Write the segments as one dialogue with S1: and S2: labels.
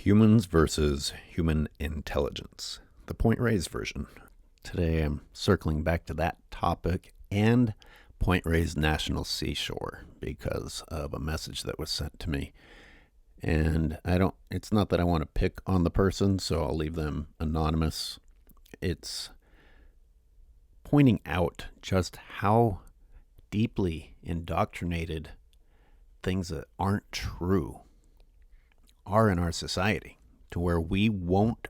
S1: Humans versus human intelligence, the Point Reyes version. Today I'm circling back to that topic and Point Reyes National Seashore because of a message that was sent to me. And it's not that I want to pick on the person, so I'll leave them anonymous. It's pointing out just how deeply indoctrinated things that aren't true are in our society, to where we won't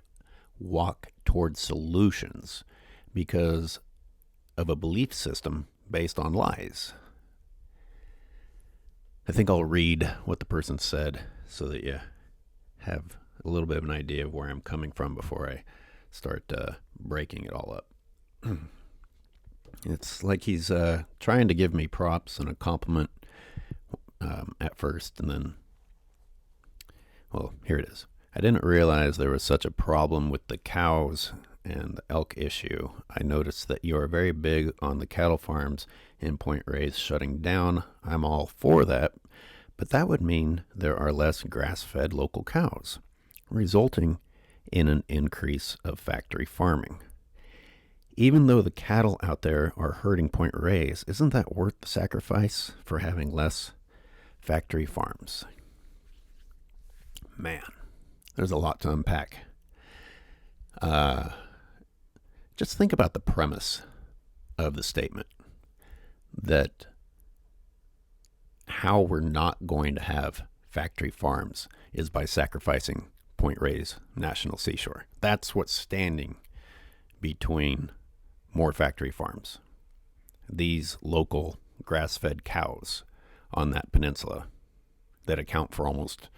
S1: walk towards solutions because of a belief system based on lies. I think I'll read what the person said so that you have a little bit of an idea of where I'm coming from before I start breaking it all up. It's like he's trying to give me props and a compliment at first, and then, well, here it is. I didn't realize there was such a problem with the cows and the elk issue. I noticed that you are very big on the cattle farms in Point Reyes shutting down. I'm all for that, but that would mean there are less grass-fed local cows, resulting in an increase of factory farming. Even though the cattle out there are hurting Point Reyes, isn't that worth the sacrifice for having less factory farms? Man, there's a lot to unpack. Just think about the premise of the statement, that how we're not going to have factory farms is by sacrificing Point Reyes National Seashore. That's what's standing between more factory farms. These local grass-fed cows on that peninsula that account for almost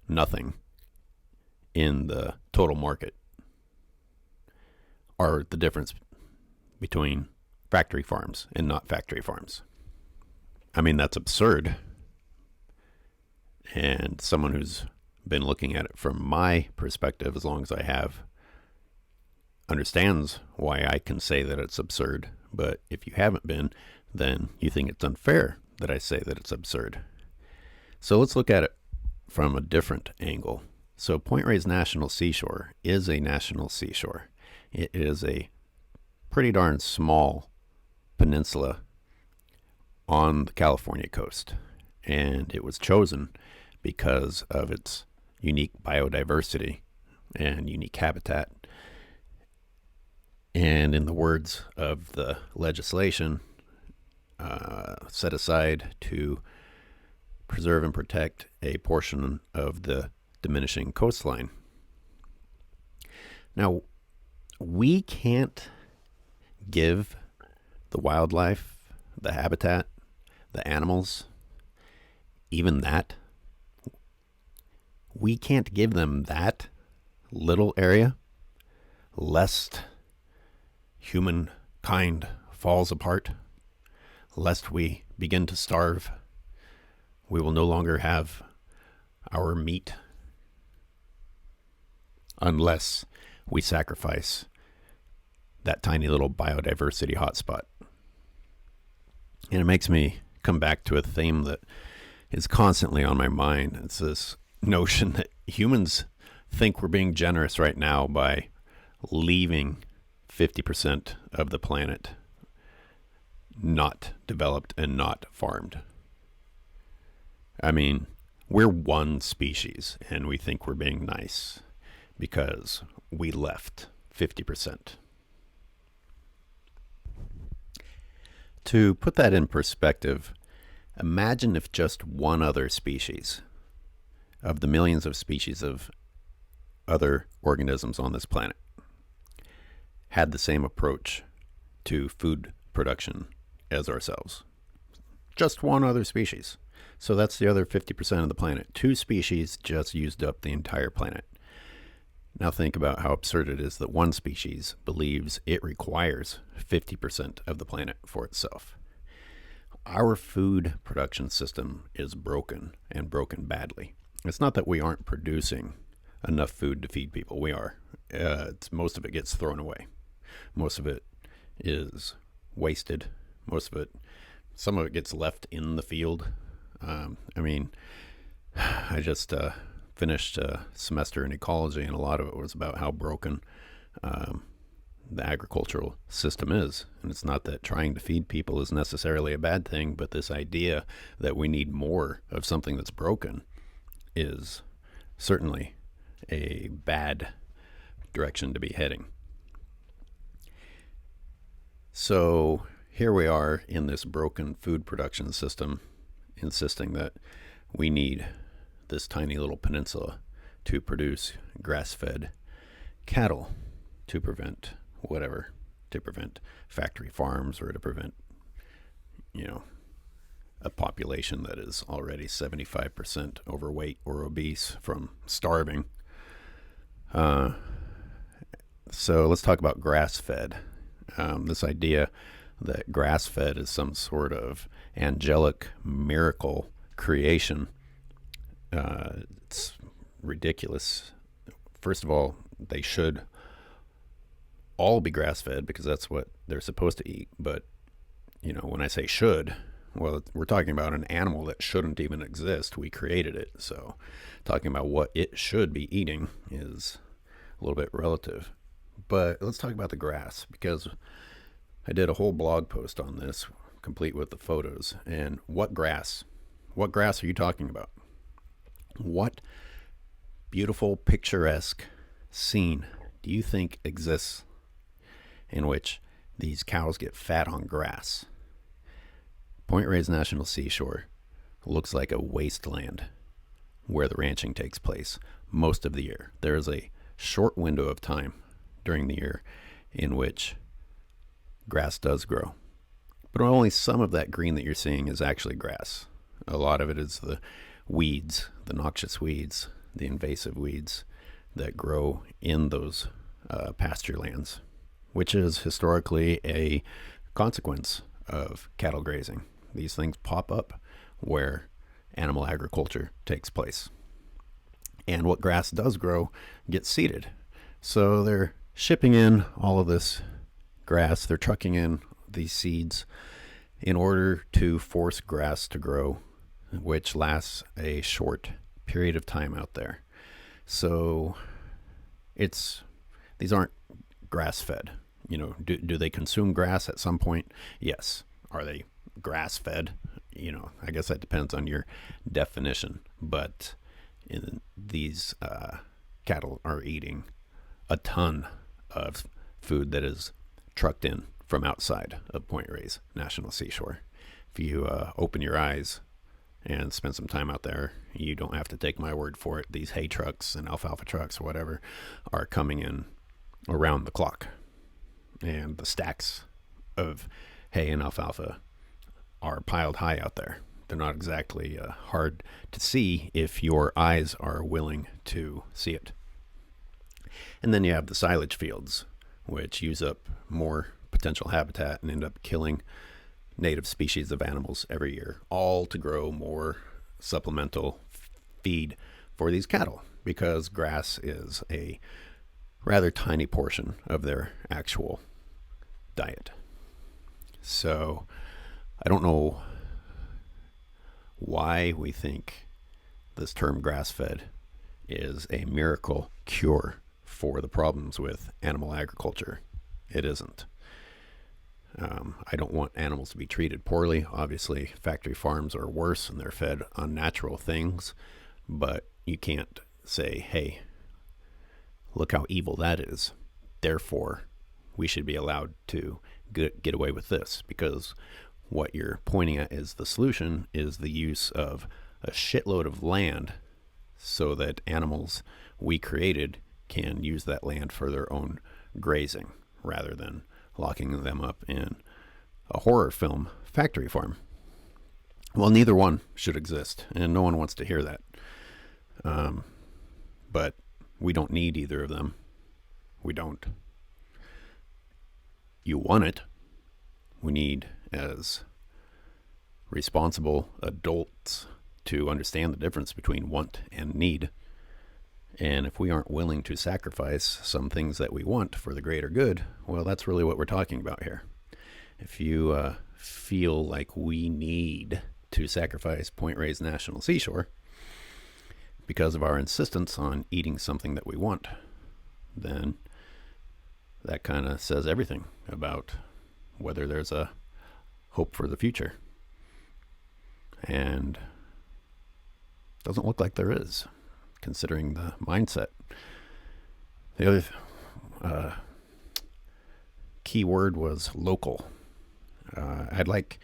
S1: nothing in the total market are the difference between factory farms and not factory farms. I mean, that's absurd. And someone who's been looking at it from my perspective, as long as I have, understands why I can say that it's absurd. But if you haven't been, then you think it's unfair that I say that it's absurd. So let's look at it from a different angle. So Point Reyes National Seashore is a national seashore. It is a pretty darn small peninsula on the California coast. And it was chosen because of its unique biodiversity and unique habitat. And in the words of the legislation, set aside to preserve and protect a portion of the diminishing coastline. Now, we can't give the wildlife, the habitat, the animals, even that. We can't give them that little area lest humankind falls apart, lest we begin to starve. We will no longer have our meat unless we sacrifice that tiny little biodiversity hotspot. And it makes me come back to a theme that is constantly on my mind. It's this notion that humans think we're being generous right now by leaving 50% of the planet not developed and not farmed. I mean, we're one species and we think we're being nice because we left 50%. To put that in perspective, imagine if just one other species of the millions of species of other organisms on this planet had the same approach to food production as ourselves. Just one other species. So that's the other 50% of the planet. Two species just used up the entire planet. Now think about how absurd it is that one species believes it requires 50% of the planet for itself. Our food production system is broken, and broken badly. It's not that we aren't producing enough food to feed people. We are. Most of it gets thrown away. Most of it is wasted. Some of it gets left in the field. I just finished a semester in ecology, and a lot of it was about how broken the agricultural system is. And it's not that trying to feed people is necessarily a bad thing, but this idea that we need more of something that's broken is certainly a bad direction to be heading. So here we are in this broken food production system, insisting that we need this tiny little peninsula to produce grass-fed cattle to prevent whatever, to prevent factory farms, or to prevent, a population that is already 75% overweight or obese from starving. So let's talk about grass-fed. This idea that grass-fed is some sort of angelic miracle creation, it's ridiculous. First of all, they should all be grass-fed because that's what they're supposed to eat. But, when I say should, well, we're talking about an animal that shouldn't even exist. We created it. So talking about what it should be eating is a little bit relative. But let's talk about the grass, because I did a whole blog post on this, complete with the photos. And what grass? What grass are you talking about? What beautiful, picturesque scene do you think exists in which these cows get fat on grass? Point Reyes National Seashore looks like a wasteland where the ranching takes place most of the year. There is a short window of time during the year in which grass does grow, but only some of that green that you're seeing is actually grass. A lot of it is the weeds, the noxious weeds, the invasive weeds that grow in those pasture lands, which is historically a consequence of cattle grazing. These things pop up where animal agriculture takes place. And what grass does grow gets seeded. So they're shipping in all of this grass, they're trucking in these seeds in order to force grass to grow, which lasts a short period of time out there. So these aren't grass-fed. Do they consume grass at some point? Yes. Are they grass-fed? I guess that depends on your definition. But these cattle are eating a ton of food that is trucked in from outside of Point Reyes National Seashore. If you open your eyes and spend some time out there, you don't have to take my word for it. These hay trucks and alfalfa trucks, whatever, are coming in around the clock. And the stacks of hay and alfalfa are piled high out there. They're not exactly hard to see if your eyes are willing to see it. And then you have the silage fields, which use up more potential habitat and end up killing native species of animals every year, all to grow more supplemental feed for these cattle, because grass is a rather tiny portion of their actual diet. So I don't know why we think this term grass-fed is a miracle cure for the problems with animal agriculture. It isn't. I don't want animals to be treated poorly. Obviously, factory farms are worse and they're fed unnatural things, but you can't say, hey, look how evil that is. Therefore, we should be allowed to get away with this, because what you're pointing at is the solution is the use of a shitload of land so that animals we created can use that land for their own grazing rather than locking them up in a horror film factory farm. Well, neither one should exist, and no one wants to hear that. But we don't need either of them. We don't. You want it. We need, as responsible adults, to understand the difference between want and need. And if we aren't willing to sacrifice some things that we want for the greater good, well, that's really what we're talking about here. If you feel like we need to sacrifice Point Reyes National Seashore because of our insistence on eating something that we want, then that kind of says everything about whether there's a hope for the future. And doesn't look like there is, considering the mindset. The other key word was local. I'd like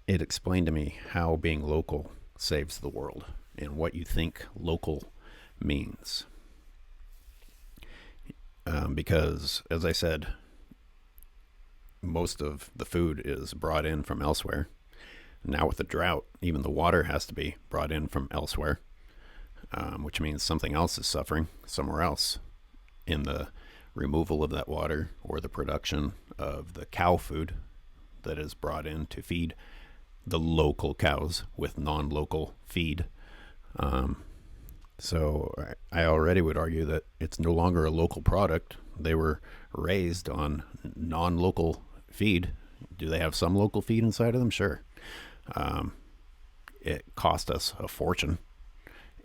S1: it explained to me how being local saves the world and what you think local means. Because, as I said, most of the food is brought in from elsewhere. Now with the drought, even the water has to be brought in from elsewhere, which means something else is suffering somewhere else in the removal of that water or the production of the cow food that is brought in to feed the local cows with non-local feed. So I already would argue that it's no longer a local product. They were raised on non-local feed. Do they have some local feed inside of them? Sure. It cost us a fortune,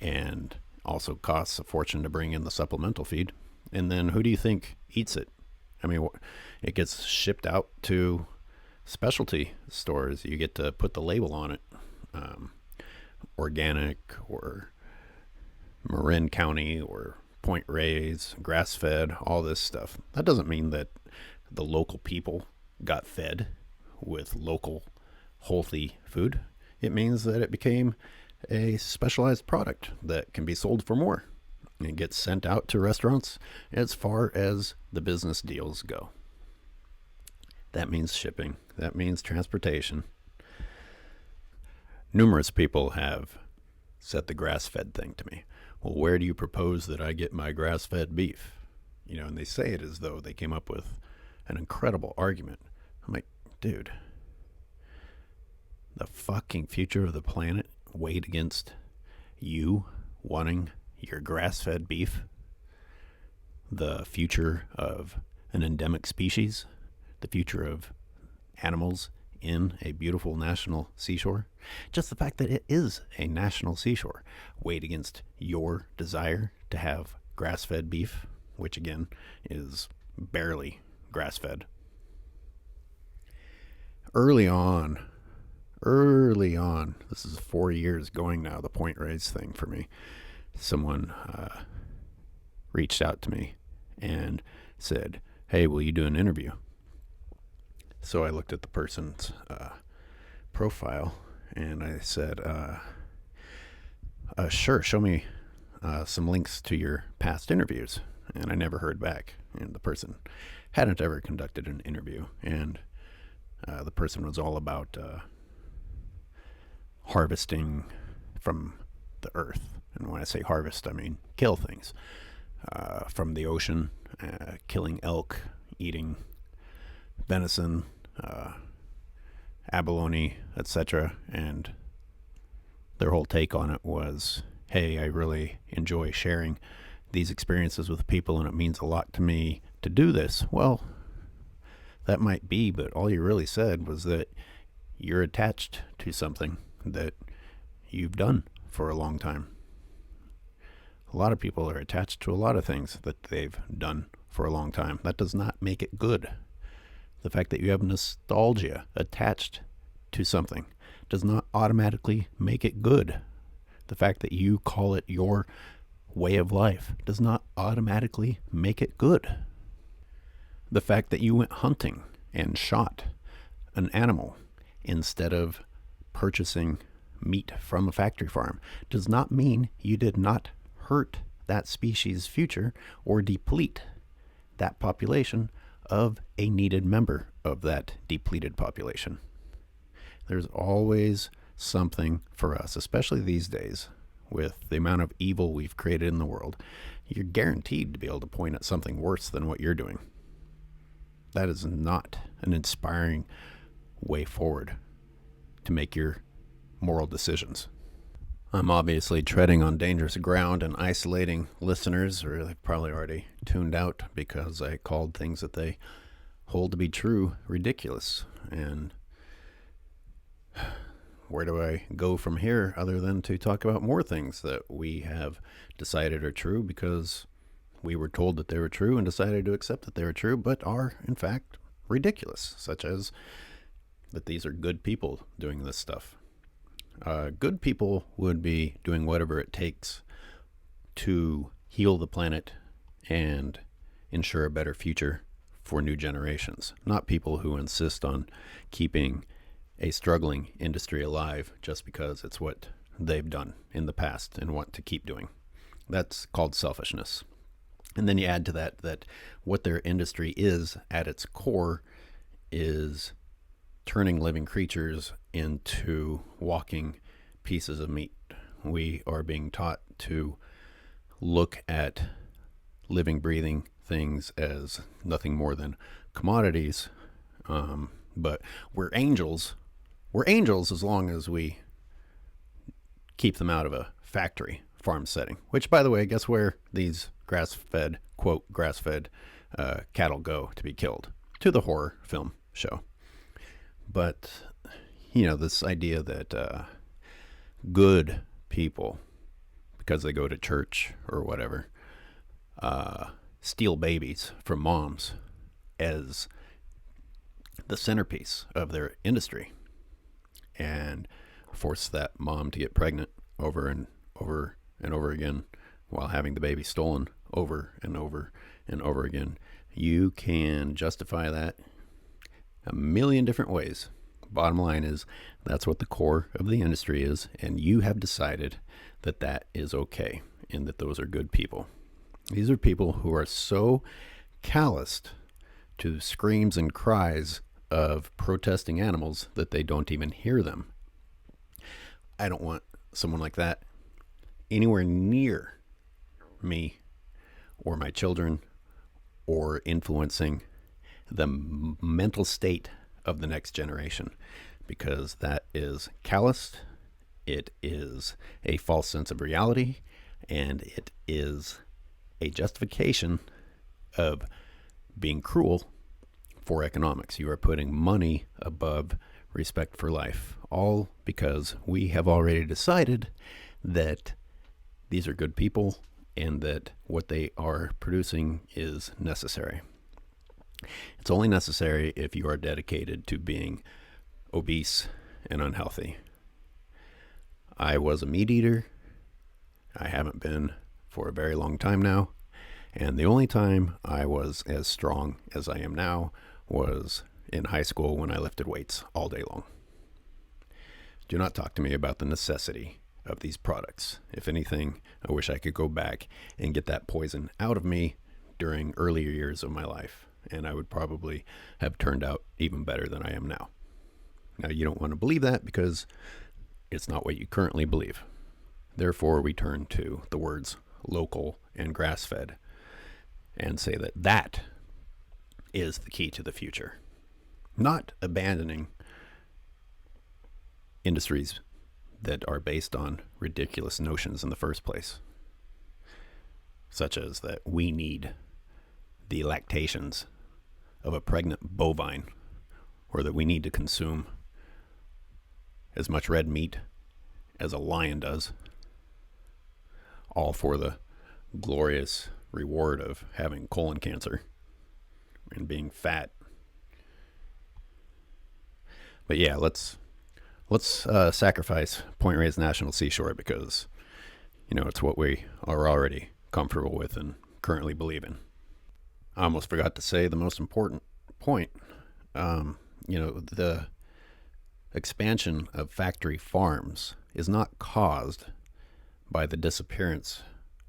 S1: and also costs a fortune to bring in the supplemental feed. And then who do you think eats it? I mean, it gets shipped out to specialty stores. You get to put the label on it, organic or Marin County or Point Reyes, Grassfed, all this stuff. That doesn't mean that the local people got fed with local healthy food. It means that it became a specialized product that can be sold for more. It gets sent out to restaurants as far as the business deals go. That means shipping. That means transportation. Numerous people have said the grass-fed thing to me. Well, where do you propose that I get my grass-fed beef? You know, and they say it as though they came up with an incredible argument. I'm like, dude, the fucking future of the planet weighed against you wanting your grass-fed beef? The future of an endemic species? The future of animals in a beautiful national seashore? Just the fact that it is a national seashore weighed against your desire to have grass-fed beef, which again is barely grass-fed. Early on, this is 4 years going now, the Point Reyes thing for me. Someone reached out to me and said, hey, will you do an interview? So I looked at the person's profile and I said, sure, show me some links to your past interviews. And I never heard back. And the person hadn't ever conducted an interview. And the person was all about harvesting from the earth. And when I say harvest, I mean kill things from the ocean, killing elk, eating venison, abalone, etc. And their whole take on it was, hey, I really enjoy sharing these experiences with people, and it means a lot to me to do this. Well, that might be, but all you really said was that you're attached to something that you've done for a long time. A lot of people are attached to a lot of things that they've done for a long time. That does not make it good. The fact that you have nostalgia attached to something does not automatically make it good. The fact that you call it your way of life does not automatically make it good. The fact that you went hunting and shot an animal instead of purchasing meat from a factory farm does not mean you did not hurt that species' future or deplete that population of a needed member of that depleted population. There's always something for us, especially these days with the amount of evil we've created in the world. You're guaranteed to be able to point at something worse than what you're doing. That is not an inspiring way forward to make your moral decisions. I'm obviously treading on dangerous ground and isolating listeners, or they've probably already tuned out because I called things that they hold to be true ridiculous. And where do I go from here other than to talk about more things that we have decided are true because we were told that they were true and decided to accept that they were true, but are in fact ridiculous, such as that these are good people doing this stuff. Good people would be doing whatever it takes to heal the planet and ensure a better future for new generations, not people who insist on keeping a struggling industry alive just because it's what they've done in the past and want to keep doing. That's called selfishness. And then you add to that what their industry is at its core is turning living creatures into walking pieces of meat. We are being taught to look at living, breathing things as nothing more than commodities. But we're angels. We're angels as long as we keep them out of a factory farm setting, which, by the way, guess where these grass-fed, quote, grass-fed cattle go to be killed? To the horror film show. But, this idea that good people, because they go to church or whatever, steal babies from moms as the centerpiece of their industry and force that mom to get pregnant over and over and over again while having the baby stolen over and over and over again. You can justify that a million different ways. Bottom line is that's what the core of the industry is, and you have decided that that is okay and that those are good people. These are people who are so calloused to screams and cries of protesting animals that they don't even hear them. I don't want someone like that anywhere near me or my children or influencing the mental state of the next generation, because that is calloused, it is a false sense of reality, and it is a justification of being cruel for economics. You are putting money above respect for life, all because we have already decided that these are good people and that what they are producing is necessary. It's only necessary if you are dedicated to being obese and unhealthy. I was a meat eater. I haven't been for a very long time now. And the only time I was as strong as I am now was in high school when I lifted weights all day long. Do not talk to me about the necessity of these products. If anything, I wish I could go back and get that poison out of me during earlier years of my life, and I would probably have turned out even better than I am now. Now, you don't want to believe that because it's not what you currently believe. Therefore, we turn to the words local and grass-fed and say that that is the key to the future. Not abandoning industries that are based on ridiculous notions in the first place, such as that we need the lactations of a pregnant bovine, or that we need to consume as much red meat as a lion does, all for the glorious reward of having colon cancer and being fat. But yeah, let's sacrifice Point Reyes National Seashore because, it's what we are already comfortable with and currently believe in. I almost forgot to say the most important point. The expansion of factory farms is not caused by the disappearance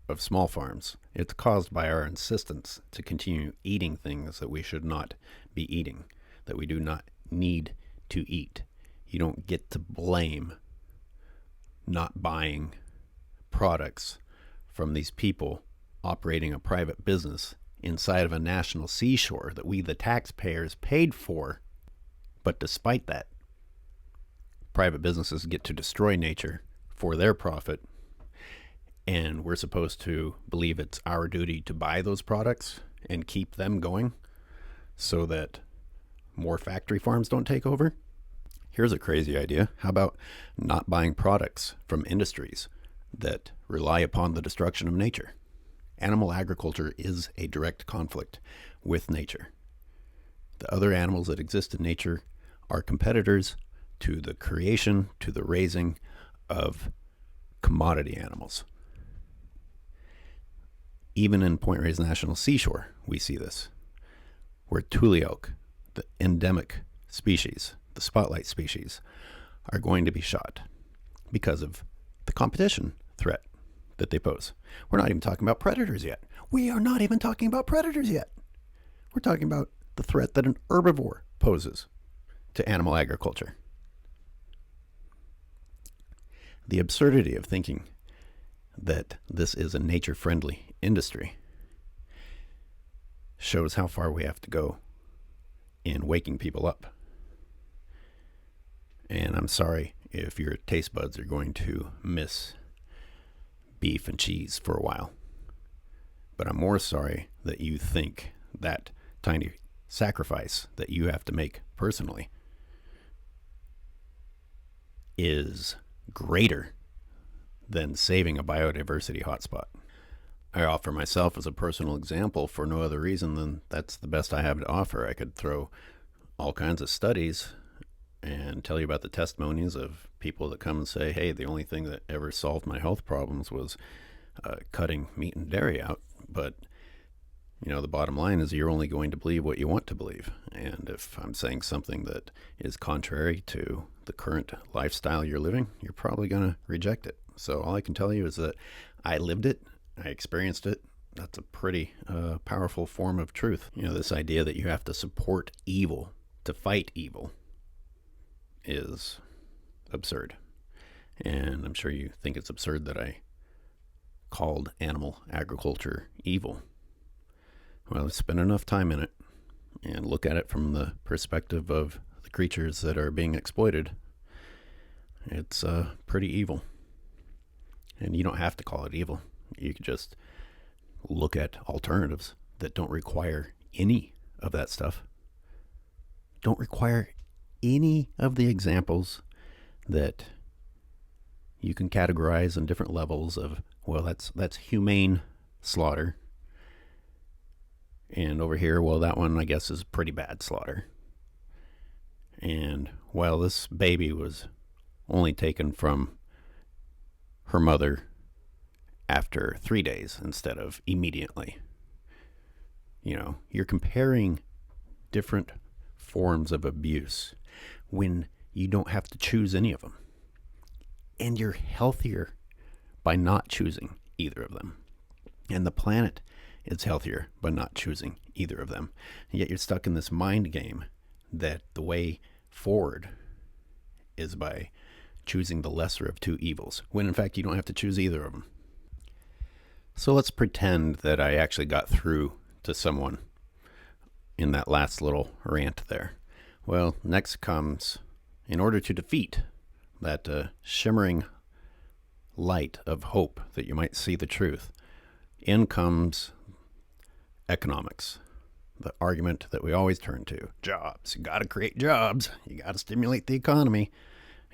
S1: of small farms. It's caused by our insistence to continue eating things that we should not be eating, that we do not need to eat. You don't get to blame not buying products from these people operating a private business inside of a national seashore that we, the taxpayers, paid for. But despite that, private businesses get to destroy nature for their profit, and we're supposed to believe it's our duty to buy those products and keep them going so that more factory farms don't take over. Here's a crazy idea. How about not buying products from industries that rely upon the destruction of nature? Animal agriculture is a direct conflict with nature. The other animals that exist in nature are competitors to the creation, to the raising of commodity animals. Even in Point Reyes National Seashore, we see this, where tule elk, the endemic species, the spotlight species, are going to be shot because of the competition threat that they pose. We're not even talking about predators yet. We are not even talking about predators yet. We're talking about the threat that an herbivore poses to animal agriculture. The absurdity of thinking that this is a nature-friendly industry shows how far we have to go in waking people up. And I'm sorry if your taste buds are going to miss beef and cheese for a while. But I'm more sorry that you think that tiny sacrifice that you have to make personally is greater than saving a biodiversity hotspot. I offer myself as a personal example for no other reason than that's the best I have to offer. I could throw all kinds of studies and tell you about the testimonies of people that come and say, hey, the only thing that ever solved my health problems was cutting meat and dairy out. But, the bottom line is you're only going to believe what you want to believe. And if I'm saying something that is contrary to the current lifestyle you're living, you're probably going to reject it. So all I can tell you is that I lived it. I experienced it. That's a pretty powerful form of truth. This idea that you have to support evil to fight evil is absurd. And I'm sure you think it's absurd that I called animal agriculture evil. Well, spend enough time in it and look at it from the perspective of the creatures that are being exploited. It's pretty evil. And you don't have to call it evil. You can just look at alternatives that don't require any of that stuff. Don't require any of the examples that you can categorize on different levels of, well, that's humane slaughter. And over here, well, that one, I guess, is pretty bad slaughter. And, well, this baby was only taken from her mother after 3 days instead of immediately. You're comparing different forms of abuse when you don't have to choose any of them. And you're healthier by not choosing either of them. And the planet is healthier by not choosing either of them. And yet you're stuck in this mind game that the way forward is by choosing the lesser of two evils, when in fact you don't have to choose either of them. So let's pretend that I actually got through to someone in that last little rant there. Well, next comes, in order to defeat that shimmering light of hope that you might see the truth, in comes economics, the argument that we always turn to. Jobs. You got to create jobs. You got to stimulate the economy.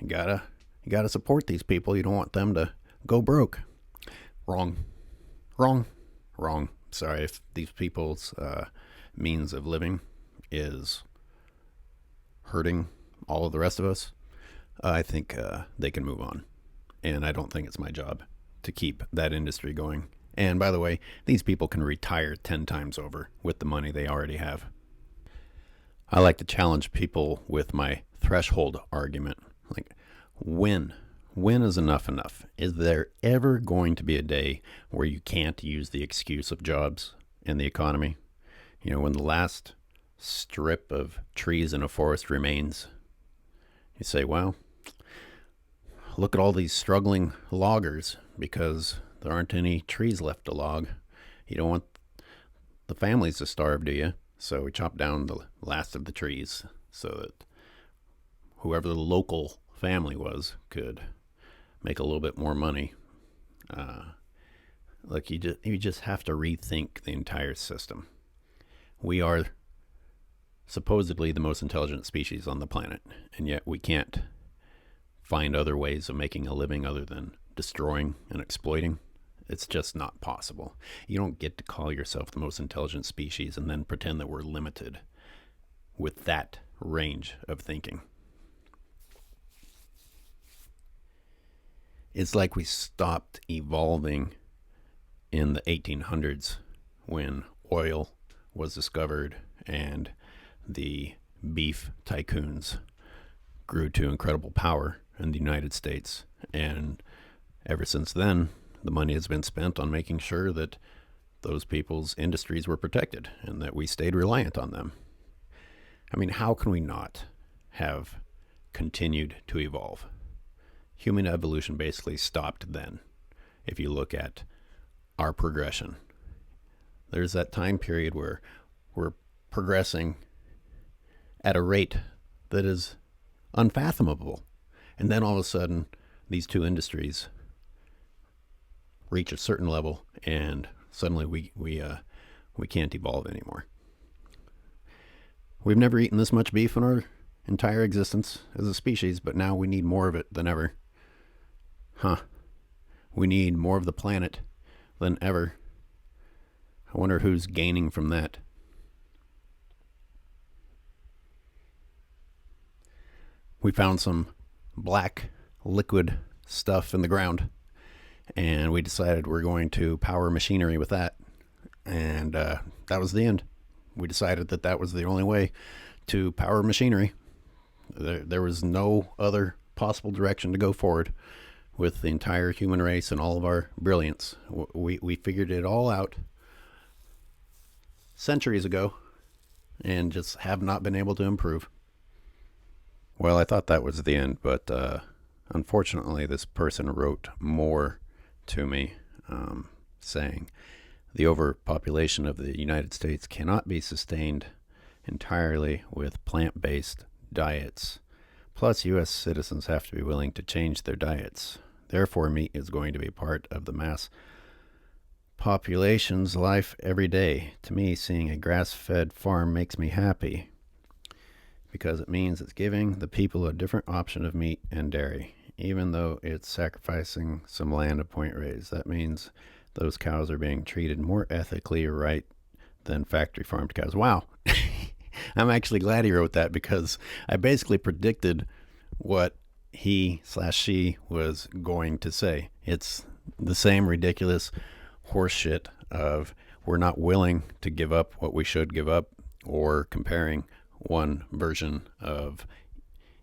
S1: You got to support these people. You don't want them to go broke. Wrong. Sorry if these people's means of living is hurting all of the rest of us. I think they can move on. And I don't think it's my job to keep that industry going. And by the way, these people can retire 10 times over with the money they already have. I like to challenge people with my threshold argument. Like, when is enough? Is there ever going to be a day where you can't use the excuse of jobs and the economy? When the last strip of trees in a forest remains, you say, well, look at all these struggling loggers because there aren't any trees left to log. You don't want the families to starve, do you? So we chop down the last of the trees so that whoever the local family was could make a little bit more money. Look, you just have to rethink the entire system. We are supposedly the most intelligent species on the planet, and yet we can't find other ways of making a living other than destroying and exploiting. It's just not possible. You don't get to call yourself the most intelligent species and then pretend that we're limited with that range of thinking. It's like we stopped evolving in the 1800s when oil was discovered and the beef tycoons grew to incredible power in the United States. And ever since then, the money has been spent on making sure that those people's industries were protected and that we stayed reliant on them. I mean, how can we not have continued to evolve? Human evolution basically stopped then. If you look at our progression, there's that time period where we're progressing at a rate that is unfathomable. And then all of a sudden, these two industries reach a certain level, and suddenly we can't evolve anymore. We've never eaten this much beef in our entire existence as a species, but now we need more of it than ever. We need more of the planet than ever. I wonder who's gaining from that. We found some black liquid stuff in the ground, and we decided we're going to power machinery with that. And that was the end. We decided that that was the only way to power machinery. There was no other possible direction to go forward with the entire human race and all of our brilliance. We figured it all out centuries ago and just have not been able to improve. Well, I thought that was the end, but unfortunately this person wrote more to me, saying, the overpopulation of the United States cannot be sustained entirely with plant-based diets. Plus, U.S. citizens have to be willing to change their diets. Therefore, meat is going to be part of the mass population's life every day. To me, seeing a grass-fed farm makes me happy because it means it's giving the people a different option of meat and dairy, even though it's sacrificing some land at Point Reyes. That means those cows are being treated more ethically right than factory farmed cows. Wow. I'm actually glad he wrote that because I basically predicted what he/she was going to say. It's the same ridiculous horseshit of we're not willing to give up what we should give up, or comparing one version of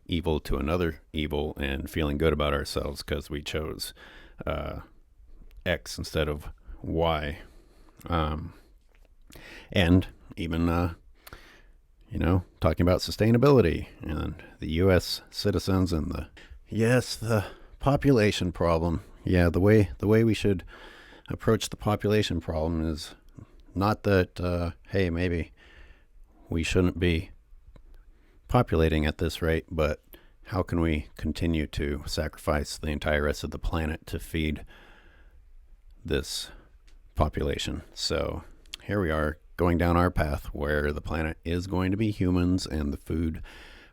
S1: evil to another evil and feeling good about ourselves because we chose X instead of Y. And even talking about sustainability and the U.S. citizens and the population problem. Yeah, the way we should approach the population problem is not that, hey, maybe we shouldn't be populating at this rate, but how can we continue to sacrifice the entire rest of the planet to feed this population? So here we are, going down our path where the planet is going to be humans and the food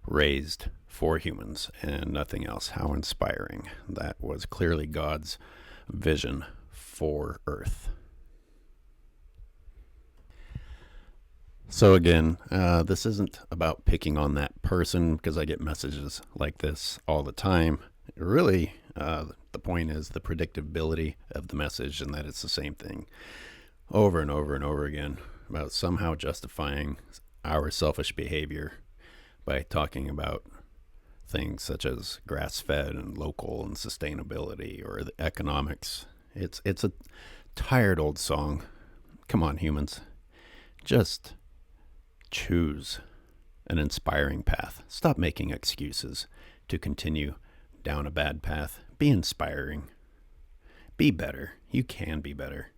S1: raised for humans and nothing else. How inspiring. That was clearly God's vision for Earth. So again, this isn't about picking on that person because I get messages like this all the time. Really, the point is the predictability of the message and that it's the same thing over and over and over again, about somehow justifying our selfish behavior by talking about things such as grass-fed and local and sustainability or the economics. It's a tired old song. Come on, humans. Just choose an inspiring path. Stop making excuses to continue down a bad path. Be inspiring. Be better. You can be better.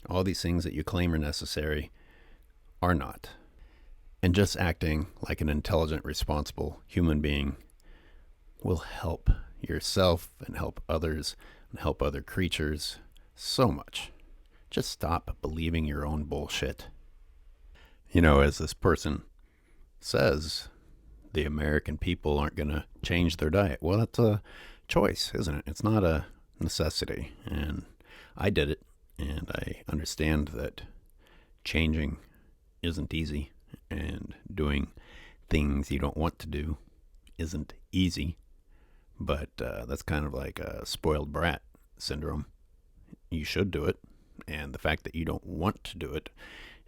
S1: All these things that you claim are necessary are not. And just acting like an intelligent, responsible human being will help yourself and help others and help other creatures so much. Just stop believing your own bullshit. As this person says the American people aren't going to change their diet. Well, that's a choice, isn't it? It's not a necessity. And I did it, and I understand that changing isn't easy, and doing things you don't want to do isn't easy. But that's kind of like a spoiled brat syndrome. You should do it, and the fact that you don't want to do it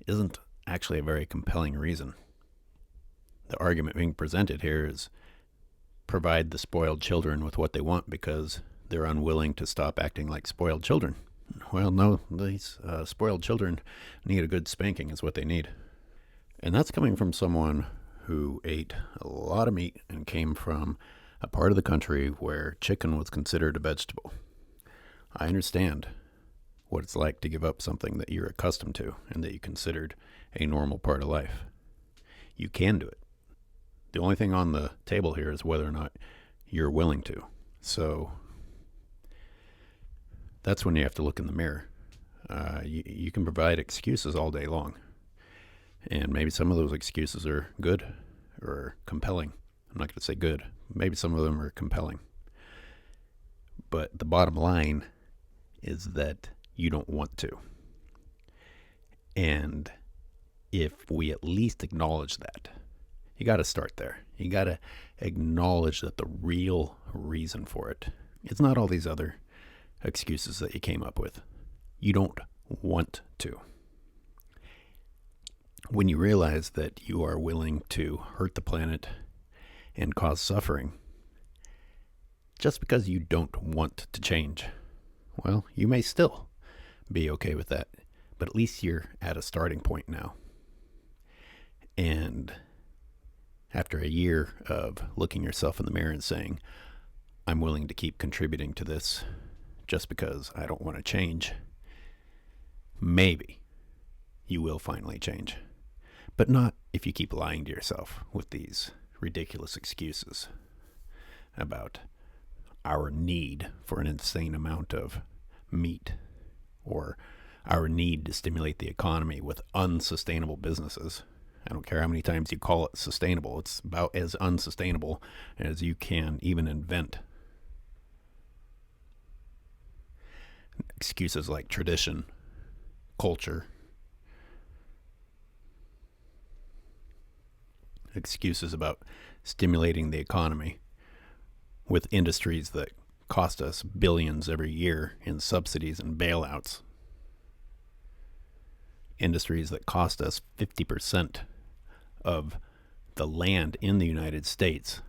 S1: isn't actually a very compelling reason. The argument being presented here is provide the spoiled children with what they want because they're unwilling to stop acting like spoiled children. Well, no, these spoiled children need a good spanking is what they need. And that's coming from someone who ate a lot of meat and came from a part of the country where chicken was considered a vegetable. I understand what it's like to give up something that you're accustomed to and that you considered a normal part of life. You can do it. The only thing on the table here is whether or not you're willing to. So that's when you have to look in the mirror. You can provide excuses all day long. And maybe some of those excuses are good or compelling. I'm not going to say good. Maybe some of them are compelling. But the bottom line is that you don't want to. And if we at least acknowledge that, you got to start there. You got to acknowledge that the real reason for it, it's not all these other excuses that you came up with. You don't want to. When you realize that you are willing to hurt the planet and cause suffering just because you don't want to change, well, you may still be okay with that, but at least you're at a starting point now. And after a year of looking yourself in the mirror and saying, I'm willing to keep contributing to this just because I don't want to change, maybe you will finally change. But not if you keep lying to yourself with these ridiculous excuses about our need for an insane amount of meat or our need to stimulate the economy with unsustainable businesses. I don't care how many times you call it sustainable. It's about as unsustainable as you can even invent. Excuses like tradition, culture, excuses about stimulating the economy with industries that cost us billions every year in subsidies and bailouts. Industries that cost us 50% of the land in the United States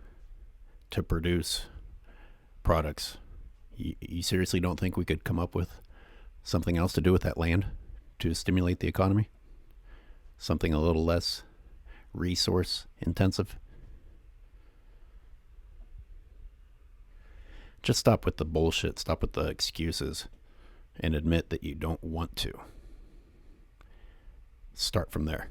S1: to produce products. You seriously don't think we could come up with something else to do with that land to stimulate the economy? Something a little less resource intensive? Just stop with the bullshit, stop with the excuses, and admit that you don't want to. Start from there.